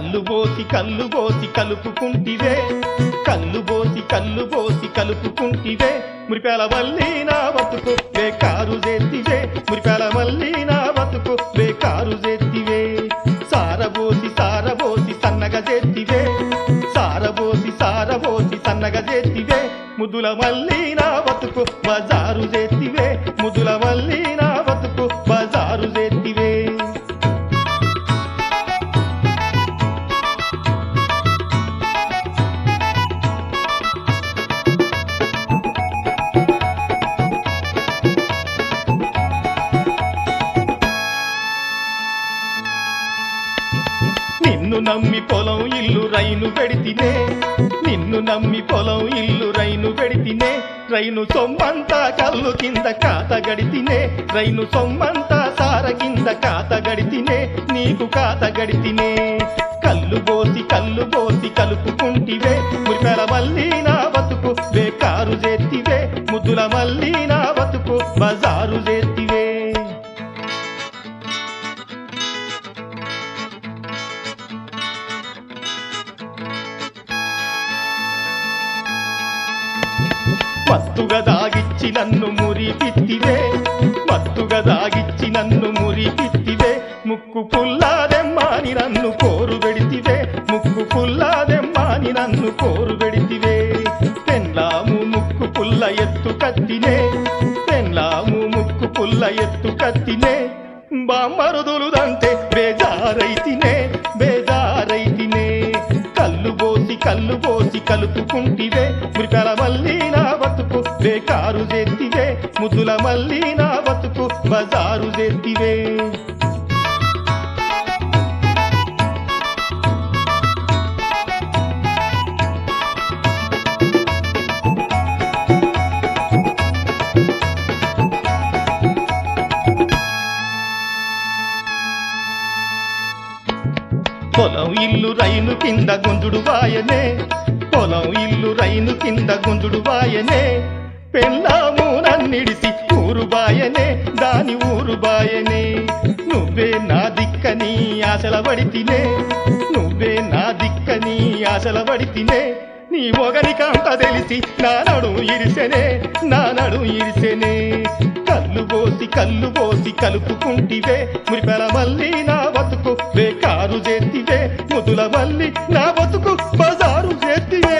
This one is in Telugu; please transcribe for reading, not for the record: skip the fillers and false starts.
కల్లు పోసి కలుపుకుంటివే కల్లు పోసి కలుపుకుంటివే మురిపాల మల్లి నా బతుకు బేకారు చేతివే మురిపాల మల్లి నా బతుకు బేకారు చేతివే సారబోసి సన్నగా చేతివే సారబోసి సన్నగా చేతివే ముద్దుల మల్లి నా బతుకు బజారు చేతివే ముద్దుల మల్లి నా బతుకు బజారు చేతివే నిన్ను నమ్మి పొలం ఇల్లు రైను పెడితినే నిన్ను నమ్మి పొలం ఇల్లు రైను పెడితినే రైను సొమ్మంతా కల్లు కింద కాత గడితినే రైను సొమ్మంతా సార కింద కాత గడితినే నీకు కాత గడితినే కల్లు పోసి కలుపుకుంటివే మురిపాల మల్లి నా బతుకు బేకారు చేతివే ముద్దుల మల్లి నా బతుకు బజారు చేతివే మత్తుగా దాగిచ్చి నన్ను మురిపిత్తివే మత్తుగా దాగిచ్చి నన్ను మురిపిత్తివే ముక్కు పుల్లాదెమ్మాని నన్ను కోరు పెడితివే ముక్కు పుల్లాదెమ్మాని నన్ను కోరు పెడితివే పెన్లాము ముక్కు పుల్ల ఎత్తు కత్తినే పెన్లాము ముక్కు పుల్ల ఎత్తు కత్తినే బామ్మరుదులుదంటే బేజారైతినే కల్లు పోసి కలుపుకుంటివే మురిపాల మల్లి నా బతుకు బేకారు చేతివే ముద్దుల మల్లి నా బతుకు బజారు చేతివే పొలం ఇల్లు రైను కింద గుంజుడు వాయనే పొలం ఇల్లు రైను కింద గుంజుడు వాయనే పెళ్ళాము నన్నిడిసి ఊరు బాయనే దాని ఊరు బాయనే నువ్వే నా దిక్కని ఆశల పడితినే నువ్వే నా దిక్కని ఆశల పడితినే నీ మొగనికంత తెలిసి నా నడు ఇరిసెనే కల్లు పోసి కలుపుకుంటివే మురిపాల మల్లి నా బతుకు బేకారు చేతివే ముద్దుల మల్లి నా బతుకు బజారు చేతివే